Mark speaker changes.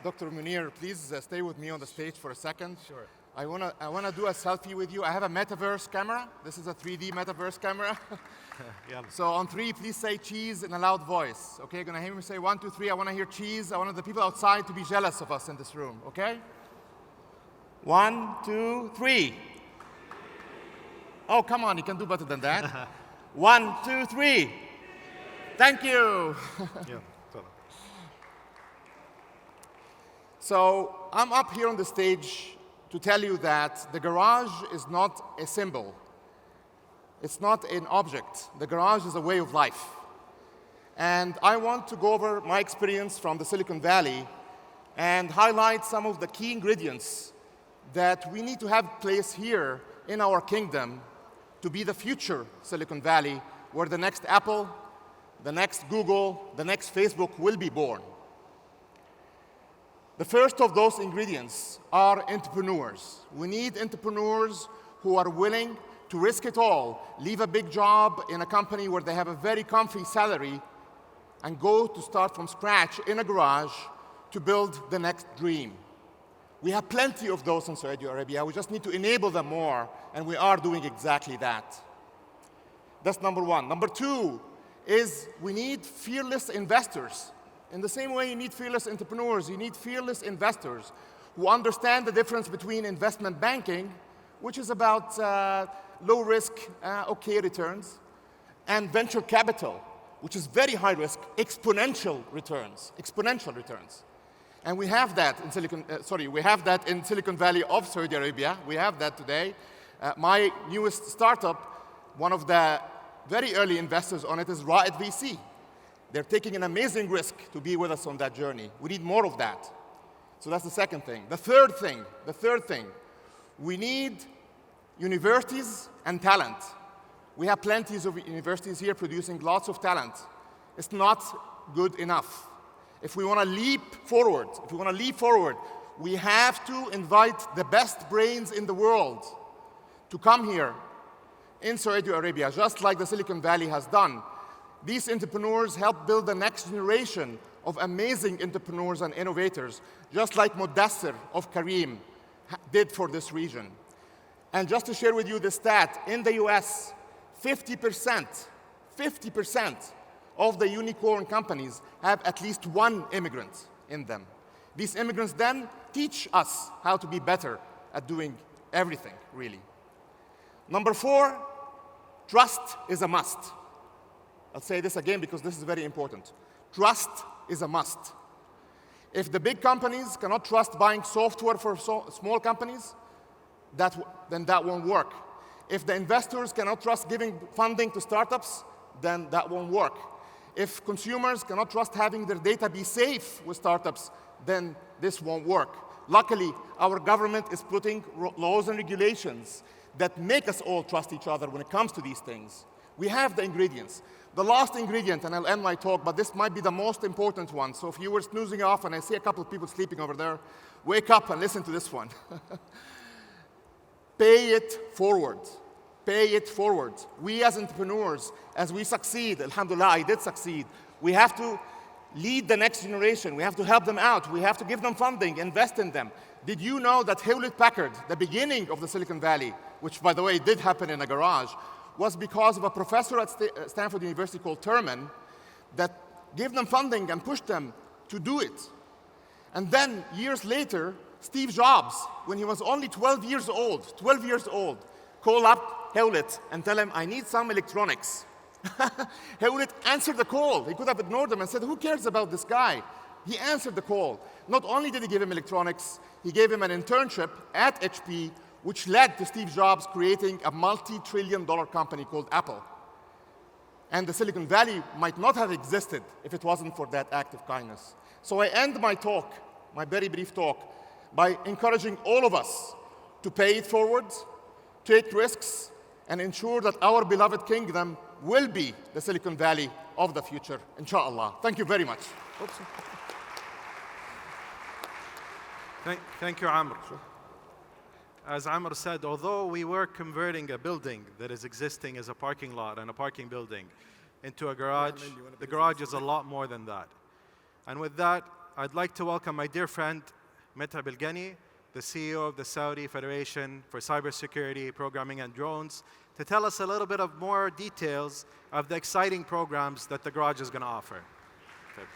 Speaker 1: Dr. Munir, please stay with me on the stage for a second.
Speaker 2: Sure.
Speaker 1: I wanna do a selfie with you. I have a metaverse camera. This is a 3D metaverse camera.
Speaker 2: Yeah.
Speaker 1: So on 3, please say cheese in a loud voice. Okay, gonna hear me say 1, 2, 3. I wanna hear cheese. I want the people outside to be jealous of us in this room, okay? 1, 2, 3. Oh, come on, you can do better than that. 1, 2, 3. Thank you.
Speaker 2: Yeah, totally.
Speaker 1: So I'm up here on the stage to tell you that the garage is not a symbol. It's not an object. The garage is a way of life. And I want to go over my experience from the Silicon Valley and highlight some of the key ingredients that we need to have place here in our kingdom to be the future Silicon Valley, where the next Apple, the next Google, the next Facebook will be born. The first of those ingredients are entrepreneurs. We need entrepreneurs who are willing to risk it all, leave a big job in a company where they have a very comfy salary, and go to start from scratch in a garage to build the next dream. We have plenty of those in Saudi Arabia. We just need to enable them more, and we are doing exactly that. That's number one. Number two is we need fearless investors. In the same way you need fearless entrepreneurs, you need fearless investors who understand the difference between investment banking, which is about low risk, okay returns, and venture capital, which is very high risk, exponential returns. And we have that in Silicon Valley of Saudi Arabia. We have that today. My newest startup, one of the very early investors on it is Wadi VC. They're taking an amazing risk to be with us on that journey. We need more of that. So that's the second thing. The third thing, we need universities and talent. We have plenty of universities here producing lots of talent. It's not good enough. If we want to leap forward, we have to invite the best brains in the world to come here in Saudi Arabia, just like the Silicon Valley has done. These entrepreneurs help build the next generation of amazing entrepreneurs and innovators, just like Mudassir of Kareem did for this region. And just to share with you the stat, in the US, 50% of the unicorn companies have at least one immigrant in them. These immigrants then teach us how to be better at doing everything, really. Number 4, trust is a must. I'll say this again because this is very important. Trust is a must. If the big companies cannot trust buying software for small companies, then that won't work. If the investors cannot trust giving funding to startups, then that won't work. If consumers cannot trust having their data be safe with startups, then this won't work. Luckily, our government is putting laws and regulations that make us all trust each other when it comes to these things. We have the ingredients. The last ingredient, and I'll end my talk, but this might be the most important one. So if you were snoozing off and I see a couple of people sleeping over there, wake up and listen to this one. Pay it forward. Pay it forward. We as entrepreneurs, as we succeed, alhamdulillah, I did succeed, we have to lead the next generation. We have to help them out. We have to give them funding, invest in them. Did you know that Hewlett-Packard, the beginning of the Silicon Valley, which, by the way, did happen in a garage, was because of a professor at Stanford University called Terman that gave them funding and pushed them to do it. And then, years later, Steve Jobs, when he was only 12 years old, called up Hewlett and tell him, I need some electronics. Hewlett answered the call. He could have ignored them and said, who cares about this guy? He answered the call. Not only did he give him electronics, he gave him an internship at HP, which led to Steve Jobs creating a multi-trillion-dollar company called Apple. And the Silicon Valley might not have existed if it wasn't for that act of kindness. So I end my talk, my very brief talk, by encouraging all of us to pay it forward, take risks, and ensure that our beloved kingdom will be the Silicon Valley of the future, inshallah. Thank you very much. Oops.
Speaker 2: Thank you, Amr. As Amr said, although we were converting a building that is existing as a parking lot and a parking building into a garage, the garage is a lot more than that. And with that, I'd like to welcome my dear friend, Meta Bilgani, the CEO of the Saudi Federation for Cybersecurity, Programming, and Drones, to tell us a little bit of more details of the exciting programs that the Garage is going to offer. Okay.